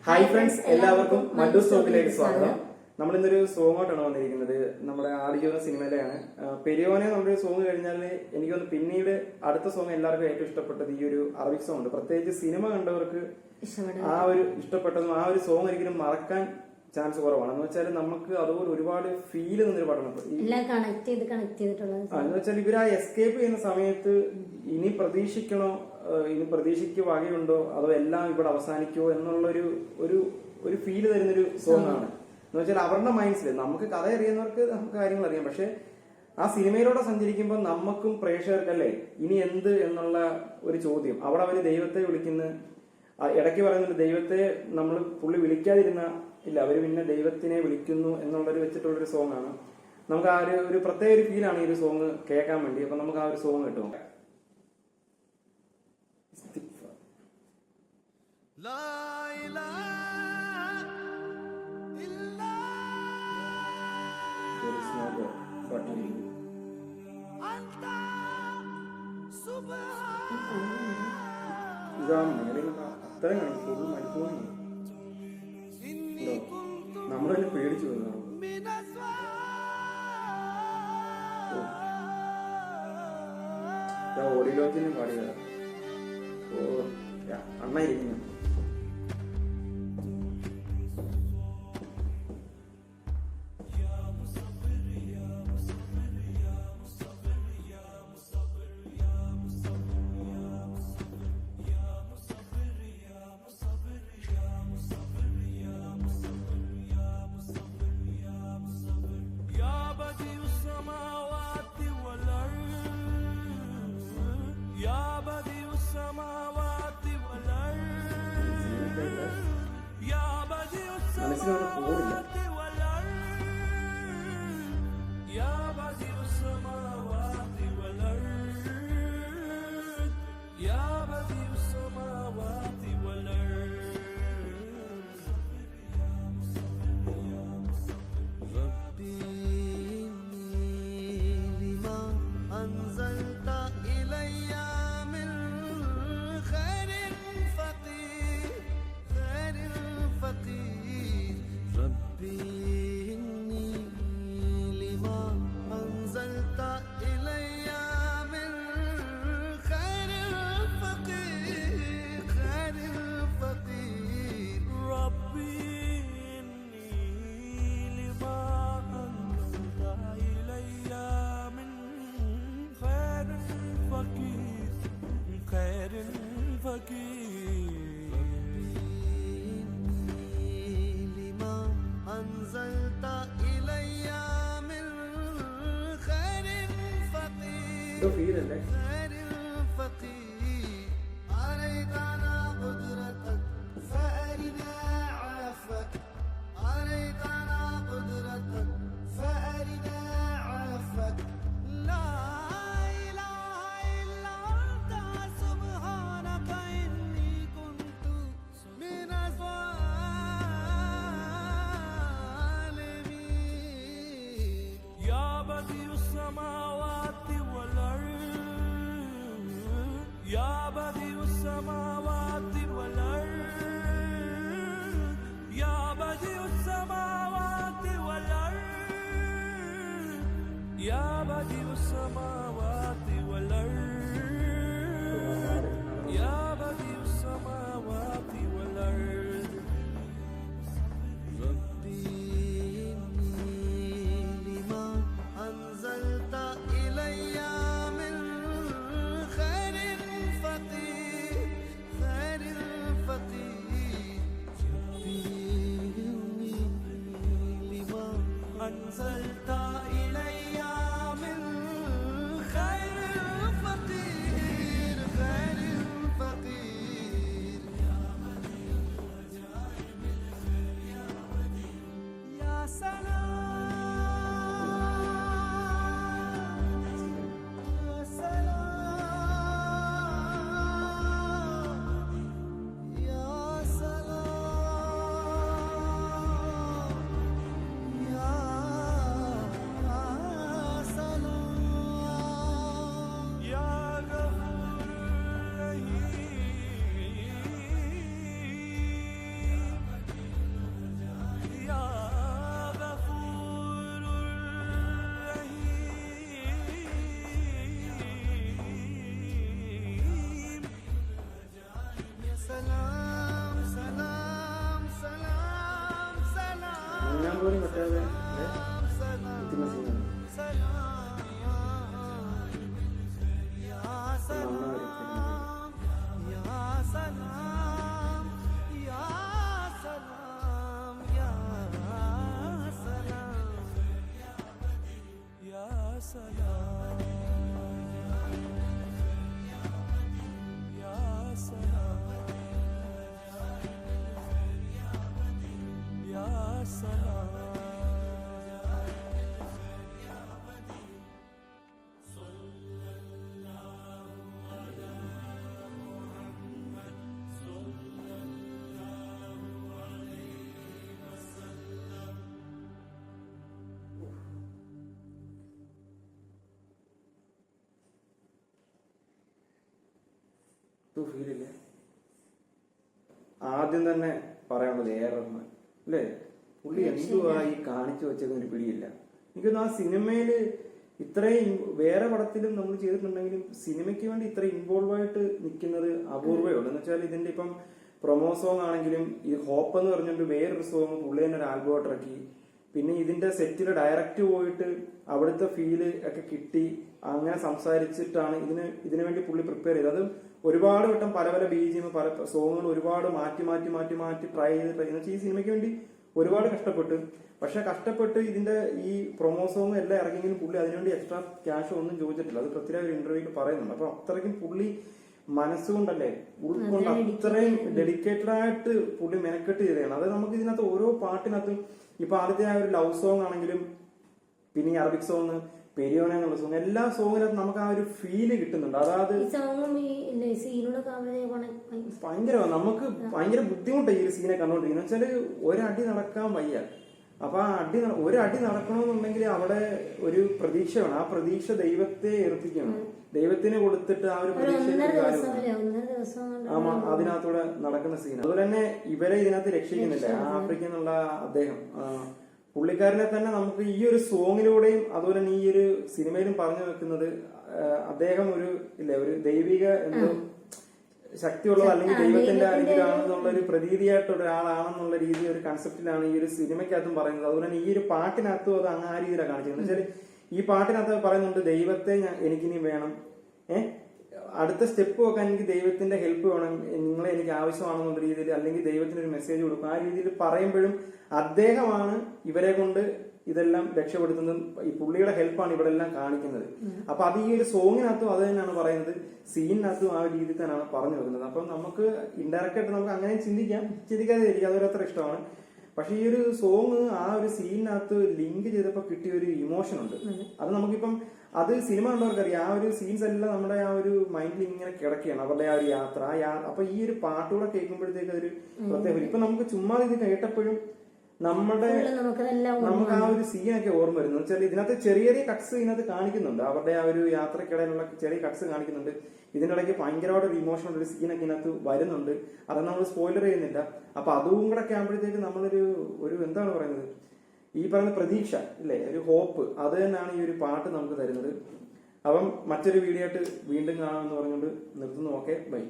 Hi friends, എല്ലാവർക്കും മല്ലൂസ് ടോക്കിലേക്ക് സ്വാഗതം. നമ്മൾ ഇന്നൊരു സോങ്ങോട്ടാണ് വന്നിരിക്കുന്നത്. നമ്മുടെ ആടുജീവന സിനിമയിലെയാണ്. പെരിയോനെ നമ്മളൊരു സോങ് കഴിഞ്ഞാൽ എനിക്ക് തോന്നുന്നു പിന്നീട് അടുത്ത സോങ് എല്ലാവർക്കും ഏറ്റവും ഇഷ്ടപ്പെട്ടത് ഈ ഒരു അറബിക് സോങ് ഉണ്ട്. പ്രത്യേകിച്ച് സിനിമ കണ്ടവർക്ക് ആ ഒരു ഇഷ്ടപ്പെട്ടതും ആ ഒരു സോങ് ഒരിക്കലും മറക്കാൻ ചാൻസ് കുറവാണ്. എന്ന് വെച്ചാൽ നമുക്ക് അതുപോലെ ഒരുപാട് ഫീൽ നിന്നൊരു പാട്ടാണ്. എന്ന് വെച്ചാൽ ഇവർ ആ എസ്കേപ്പ് ചെയ്യുന്ന സമയത്ത് ഇനി പ്രതീക്ഷിക്കണോ, ഇനി പ്രതീക്ഷയ്ക്ക് വകയുണ്ടോ, അതോ എല്ലാം ഇവിടെ അവസാനിക്കുമോ എന്നുള്ളൊരു ഒരു ഫീല് തരുന്നൊരു സോങ് ആണ്. എന്ന് വെച്ചാൽ അവരുടെ മൈൻഡ്സിൽ നമുക്ക് കഥ അറിയുന്നവർക്ക് നമുക്ക് കാര്യങ്ങൾ അറിയാം, പക്ഷെ ആ സിനിമയിലൂടെ സഞ്ചരിക്കുമ്പോൾ നമുക്കും പ്രേക്ഷകർക്കല്ലേ ഇനി എന്ത് എന്നുള്ള ഒരു ചോദ്യം. അവിടെ അവര് ദൈവത്തെ വിളിക്കുന്ന ഇടയ്ക്ക് പറയുന്നുണ്ട്, ദൈവത്തെ നമ്മൾ പുള്ളി വിളിക്കാതിരുന്ന ഇല്ല, അവര് പിന്നെ ദൈവത്തിനെ വിളിക്കുന്നു എന്നുള്ളൊരു വെച്ചിട്ടുള്ളൊരു സോങ് ആണ്. നമുക്ക് ആ ഒരു പ്രത്യേക ഒരു ഫീലാണ് ഈ ഒരു സോങ് കേൾക്കാൻ വേണ്ടി. അപ്പൊ നമുക്ക് ആ ഒരു സോങ് കിട്ടും. അത്രയും കാണിക്കും മരുഭൂമി നമ്മളെല്ലാം പേടിച്ചു പോകുന്നു. ഓഡിയോ ലോഞ്ചിനും പാടിയതാ. അണ്ണായിരിക്കുന്നു. മനസ്സിലവിടെ പോവില്ല. ഫീലല്ലേ പോലും പറ്റാതെ എത്തുന്ന സീനാണ്. ഫീലില്ലേ? ആദ്യം തന്നെ പറയാനുള്ളത് റഹ്മാൻ അല്ലേ? പുള്ളി എന്തുവാ ഈ കാണിച്ചു വെച്ചതെന്ന് ഒരു പിടിയില്ല. എനിക്കൊന്ന് ആ സിനിമയില് ഇത്രയും വേറെ പടത്തിലും നമ്മൾ ചെയ്തിട്ടുണ്ടെങ്കിലും സിനിമയ്ക്ക് വേണ്ടി ഇത്ര ഇൻവോൾവ് ആയിട്ട് നിൽക്കുന്നത് അപൂർവേ ഉള്ളൂ. എന്ന് വെച്ചാൽ ഇതിന്റെ ഇപ്പം പ്രൊമോ സോങ് ആണെങ്കിലും ഈ ഹോപ്പ് എന്ന് പറഞ്ഞിട്ട് വേറൊരു സോങ് പുള്ളി തന്നെ ഒരു ആൽബം ഇറക്കി. പിന്നെ ഇതിന്റെ സെറ്റിൽ ഡയറക്റ്റ് പോയിട്ട് അവിടുത്തെ ഫീല് ഒക്കെ കിട്ടി. അങ്ങനെ സംസാരിച്ചിട്ടാണ് ഇതിനു വേണ്ടി പുള്ളി പ്രിപ്പയർ ചെയ്തത്. അതും ഒരുപാട് വട്ടം പല പല ബീജിയും പല സോങ്ങുകൾ ഒരുപാട് മാറ്റി ട്രൈ ചെയ്ത് ഈ സിനിമയ്ക്ക് വേണ്ടി ഒരുപാട് കഷ്ടപ്പെട്ടു. പക്ഷെ കഷ്ടപ്പെട്ട് ഇതിന്റെ ഈ പ്രൊമോ സോങ് എല്ലാം ഇറങ്ങിയെങ്കിലും പുള്ളി അതിനുവേണ്ടി എക്സ്ട്രാ ക്യാഷ് ഒന്നും ചോദിച്ചിട്ടില്ല. അത് പ്രത്യേക ഒരു ഇന്റർവ്യൂവിൽ പറയുന്നുണ്ട്. അപ്പൊ അത്രയ്ക്കും പുള്ളി മനസ്സുകൊണ്ടല്ലേ ഉൾക്കൊണ്ട് അത്രയും ഡെഡിക്കേറ്റഡ് ആയിട്ട് പുള്ളി മെനക്കെട്ട് ചെയ്തതാണ്. അത് നമുക്ക് ഇതിനകത്ത് ഓരോ പാട്ടിനകത്തും ഇപ്പൊ ആദ്യത്തെ ആ ഒരു ലവ് സോങ് ആണെങ്കിലും പിന്നെ ഈ അറബിക് സോങ് പെരിയോന എന്നുള്ള സോങ് എല്ലാ സോങ്ങിനകത്ത് നമുക്ക് ആ ഒരു ഫീല് കിട്ടുന്നുണ്ട്. അതായത് ഭയങ്കര നമുക്ക് ഭയങ്കര ബുദ്ധിമുട്ടാണ് ഈ ഒരു സീനെ കണ്ടോണ്ടിരിക്കുന്നത്. വെച്ചാല് ഒരടി നടക്കാൻ വയ്യ. അപ്പൊ ആ ഒരടി നടക്കണമെന്നുണ്ടെങ്കിൽ അവിടെ ഒരു പ്രതീക്ഷ വേണം. ആ പ്രതീക്ഷ ദൈവത്തെ ഏർപ്പിക്കണം. ദൈവത്തിന് കൊടുത്തിട്ട് ആ ഒരു പ്രതീക്ഷ അതിനകത്തൂടെ നടക്കുന്ന സീൻ. അതുപോലെ തന്നെ ഇവരെ ഇതിനകത്ത് രക്ഷിക്കുന്നില്ല ആഫ്രിക്ക എന്നുള്ള അദ്ദേഹം പുള്ളിക്കാരനെ തന്നെ നമുക്ക് ഈ ഒരു സോങ്ങിലൂടെയും അതുപോലെ തന്നെ ഈ ഒരു സിനിമയിലും പറഞ്ഞു വെക്കുന്നത് അദ്ദേഹം ഒരു ദൈവിക എന്തോ ശക്തിയുള്ളത് അല്ലെങ്കിൽ ദൈവത്തിന്റെ അനുഗ്രഹമാണെന്നുള്ള ഒരു പ്രതീതിയായിട്ടുള്ള ഒരാളാണെന്നുള്ള രീതി ഒരു കൺസെപ്റ്റിലാണ് ഈ ഒരു സിനിമയ്ക്കകത്തും പറയുന്നത്. അതുപോലെ തന്നെ ഈ ഒരു പാട്ടിനകത്തും അത് അങ്ങ് ആ രീതിയിലാണ് കാണിച്ചത്. എന്ന് വെച്ചാൽ ഈ പാട്ടിനകത്ത് പറയുന്നുണ്ട് ദൈവത്തെ എനിക്കിനി വേണം, അടുത്ത സ്റ്റെപ്പ് വെക്കാൻ എനിക്ക് ദൈവത്തിന്റെ ഹെൽപ്പ് വേണം, നിങ്ങളെ എനിക്ക് ആവശ്യമാണെന്നുള്ള രീതിയിൽ അല്ലെങ്കിൽ ദൈവത്തിന് ഒരു മെസ്സേജ് കൊടുക്കും. ആ രീതിയിൽ പറയുമ്പോഴും അദ്ദേഹമാണ് ഇവരെ കൊണ്ട് ഇതെല്ലാം രക്ഷപ്പെടുത്തുന്നത്. ഈ പുള്ളിയുടെ ഹെൽപ്പാണ് ഇവിടെ എല്ലാം കാണിക്കുന്നത്. അപ്പൊ അത് ഈ ഒരു സോങ്ങിനകത്തും അത് തന്നെയാണ് പറയുന്നത്, സീനിനകത്തും ആ ഒരു രീതിയിൽ തന്നെയാണ് പറഞ്ഞു വെക്കുന്നത്. അപ്പൊ നമുക്ക് ഇൻഡയറക്റ്റ് ആയിട്ട് നമുക്ക് അങ്ങനെ ചിന്തിക്കാതെ ഇരിക്കും, അതൊരത്ര ഇഷ്ടമാണ്. പക്ഷെ ഈ ഒരു സോങ് ആ ഒരു സീനിനകത്ത് ലിങ്ക് ചെയ്തപ്പോ കിട്ടിയ ഒരു ഇമോഷൻ ഉണ്ട്. അത് നമുക്കിപ്പം അത് സിനിമ കണ്ടവർക്കറിയാം. ആ ഒരു സീൻസ് എല്ലാം നമ്മുടെ ആ ഒരു മൈൻഡിൽ ഇങ്ങനെ കിടക്കുകയാണ്, അവരുടെ ആ ഒരു യാത്ര. അപ്പൊ ഈ ഒരു പാട്ടുകൂടെ കേൾക്കുമ്പോഴത്തേക്ക് അതൊരു പ്രത്യേക ഇപ്പൊ നമുക്ക് ചുമ്മാ ഇത് കേട്ടപ്പോഴും നമുക്ക് ആ ഒരു സീനൊക്കെ ഓർമ്മ വരുന്നു. വെച്ചാൽ ഇതിനകത്ത് ചെറിയ ചെറിയ കട്ട്സ് ഇതിനകത്ത് കാണിക്കുന്നുണ്ട്, അവരുടെ ആ ഒരു യാത്രക്കിടയിലുള്ള ചെറിയ കട്ട്സ് കാണിക്കുന്നുണ്ട്. ഇതിനിടയ്ക്ക് ഭയങ്കരമായിട്ട് ഒരു ഇമോഷണൽ ഒരു സീനൊക്കെ ഇതിനകത്ത് വരുന്നുണ്ട്. അത് നമ്മൾ സ്പോയിലർ ചെയ്യുന്നില്ല. അപ്പൊ അതും കൂടെ ഒക്കെ ആകുമ്പോഴത്തേക്ക് നമ്മളൊരു എന്താണ് പറയുന്നത്, ഈ പറയുന്ന പ്രതീക്ഷ ഇല്ലേ, ഒരു ഹോപ്പ്, അത് തന്നെയാണ് ഈ ഒരു പാട്ട് നമുക്ക് തരുന്നത്. അപ്പം മറ്റൊരു വീഡിയോ ആയിട്ട് വീണ്ടും കാണാമെന്ന് പറഞ്ഞുകൊണ്ട് നിർത്തുന്നു. Okay, by.